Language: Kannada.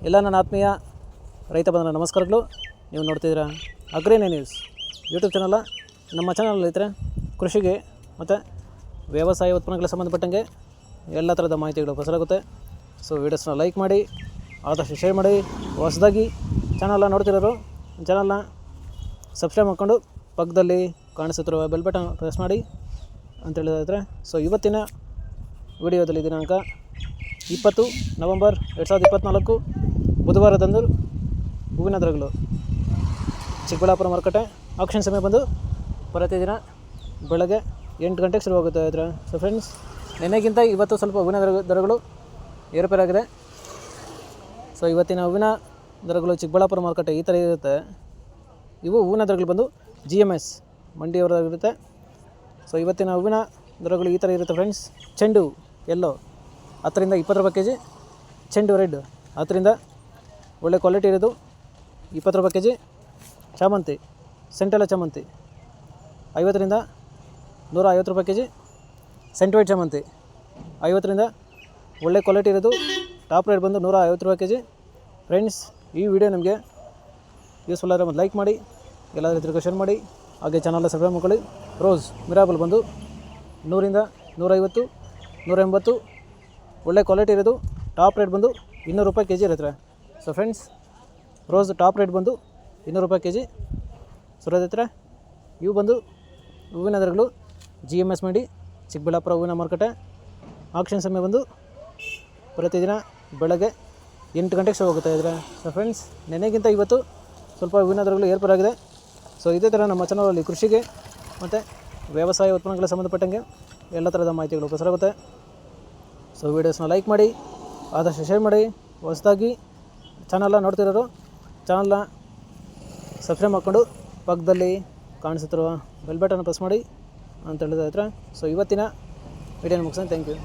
ಎಲ್ಲ ನನ್ನ ಆತ್ಮೀಯ ರೈತ ಬಂಧುಗಳ ನಮಸ್ಕಾರಗಳು. ನೀವು ನೋಡ್ತಿದ್ದೀರಾ ಅಗ್ರೇನಿ ನ್ಯೂಸ್ ಯೂಟ್ಯೂಬ್ ಚಾನಲ್. ನಮ್ಮ ಚಾನಲ್ ರೈತರೆ ಕೃಷಿಗೆ ಮತ್ತು ವ್ಯವಸಾಯ ಉತ್ಪನ್ನಗಳಿಗೆ ಸಂಬಂಧಪಟ್ಟಂಗೆ ಎಲ್ಲ ಥರದ ಮಾಹಿತಿಗಳು ಪ್ರಸಾರಾಗುತ್ತೆ. ಸೊ ವೀಡಿಯೋಸ್ನ ಲೈಕ್ ಮಾಡಿ, ಆದಷ್ಟು ಶೇರ್ ಮಾಡಿ. ಹೊಸದಾಗಿ ಚಾನಲ್ನ ನೋಡ್ತಿರೋರು ಚಾನಲ್ನ ಸಬ್ಸ್ಕ್ರೈಬ್ ಮಾಡ್ಕೊಂಡು ಪಕ್ಕದಲ್ಲಿ ಕಾಣಿಸುತ್ತಿರುವ ಬೆಲ್ ಬಟನ್ ಪ್ರೆಸ್ ಮಾಡಿ ಅಂತ ಹೇಳಿದ್ರೆ. ಸೊ ಇವತ್ತಿನ ವಿಡಿಯೋದಲ್ಲಿ ದಿನಾಂಕ 20 ನವೆಂಬರ್ 2024 ಬುಧವಾರದಂದು ಹೂವಿನ ದರಗಳು ಚಿಕ್ಕಬಳ್ಳಾಪುರ ಮಾರುಕಟ್ಟೆ ಆಕ್ಷನ್ ಸಮಯ ಬಂದು ಪ್ರತಿದಿನ ಬೆಳಗ್ಗೆ 8 ಗಂಟೆಗೆ ಶುರುವಾಗುತ್ತೆ ಇದ್ರೆ. ಸೊ ಫ್ರೆಂಡ್ಸ್, ನೆನ್ನೆಗಿಂತ ಇವತ್ತು ಸ್ವಲ್ಪ ಹೂವಿನ ದರಗಳು ಏರುಪೇರಾಗಿದೆ. ಸೊ ಇವತ್ತಿನ ಹೂವಿನ ದರಗಳು ಚಿಕ್ಕಬಳ್ಳಾಪುರ ಮಾರುಕಟ್ಟೆ ಈ ಥರ ಇರುತ್ತೆ. ಇವು ಹೂವಿನ ದರಗಳು ಬಂದು GMS ಮಂಡಿಯವರಾಗಿರುತ್ತೆ. ಸೊ ಇವತ್ತಿನ ಹೂವಿನ ದರಗಳು ಈ ಥರ ಇರುತ್ತೆ ಫ್ರೆಂಡ್ಸ್. ಚೆಂಡು ಎಲ್ಲೋ 10 ರಿಂದ 20 ರೂಪಾಯಿ kg, ಚೆಂಡು ರೆಡ್ 10 ರಿಂದ ಒಳ್ಳೆ ಕ್ವಾಲಿಟಿ ಇರೋದು 20 ರೂಪಾಯಿ kg, ಚಾಮಂತಿ ಸೆಂಟೆಲ್ಲ ಚಾಮಂತಿ 50 ರಿಂದ 150 ರೂಪಾಯಿ kg, ಸೆಂಟ್ ವೈಟ್ ಚಾಮಂತಿ 50 ರಿಂದ ಒಳ್ಳೆ ಕ್ವಾಲಿಟಿ ಇರೋದು ಟಾಪ್ ರೇಟ್ ಬಂದು 150 ರೂಪಾಯಿ kg. ಫ್ರೆಂಡ್ಸ್, ಈ ವಿಡಿಯೋ ನಿಮಗೆ ಯೂಸ್ಫುಲ್ ಆದರೆ ಒಂದು ಲೈಕ್ ಮಾಡಿ, ಎಲ್ಲ ರೈತರಿಗೂ ಶೇರ್ ಮಾಡಿ, ಹಾಗೆ ಚಾನಲ್ನ ಸಬ್ಸ್ಕ್ರೈಬ್ ಮಾಡ್ಕೊಳ್ಳಿ. ರೋಸ್ ಮಿರಾಬಲ್ ಬಂದು 100 ರಿಂದ 150, 180 ಒಳ್ಳೆ ಕ್ವಾಲಿಟಿ ಇರೋದು ಟಾಪ್ ರೇಟ್ ಬಂದು 200 ರೂಪಾಯಿ kg ಇರುತ್ತೆ. So friends, rose top rate ಬಂದು 200 ರೂಪಾಯಿ kg. ಸೊ ರೈತರೆ, ಇವು ಬಂದು ಹೂವಿನ ದರಗಳು GMS ಮಂಡಿ ಚಿಕ್ಕಬಳ್ಳಾಪುರ ಹೂವಿನ ಮಾರುಕಟ್ಟೆ ಆಕ್ಷನ್ ಸಮಯ ಬಂದು ಪ್ರತಿದಿನ ಬೆಳಗ್ಗೆ 8 ಗಂಟೆಗೆ ಶುರು ಹೋಗುತ್ತಾ ಇದ್ದಾರೆ. ಸೊ ಫ್ರೆಂಡ್ಸ್, ನೆನೆಗಿಂತ ಇವತ್ತು ಸ್ವಲ್ಪ ಹೂವಿನ ದರಗಳು ಏರ್ಪೇರಾಗಿದೆ. ಸೊ ಇದೇ ಥರ ನಮ್ಮ ಚಾನಲಲ್ಲಿ ಕೃಷಿಗೆ ಮತ್ತು ವ್ಯವಸಾಯ ಉತ್ಪನ್ನಗಳಿಗೆ ಸಂಬಂಧಪಟ್ಟಂಗೆ ಎಲ್ಲ ಥರದ ಮಾಹಿತಿಗಳು ಪ್ರಸಾರಾಗುತ್ತೆ. ಸೊ ವೀಡಿಯೋಸ್ನ ಲೈಕ್ ಮಾಡಿ, ಆದಷ್ಟು ಶೇರ್ ಮಾಡಿ. ಹೊಸದಾಗಿ ಚಾನಲ್ನ ನೋಡ್ತಿರೋರು ಚಾನಲ್ನ ಸಬ್ಸ್ಕ್ರೈಬ್ ಮಾಡಿಕೊಂಡು ಪಕ್ಕದಲ್ಲಿ ಕಾಣಿಸುತ್ತಿರುವ ಬೆಲ್ ಬಟನ್ ಪ್ರೆಸ್ ಮಾಡಿ ಅಂತ ಹೇಳಿದ್ರೆ. ಸೊ ಇವತ್ತಿನ ವಿಡಿಯೋನ ಮುಗಿಸೋಣ. Thank you.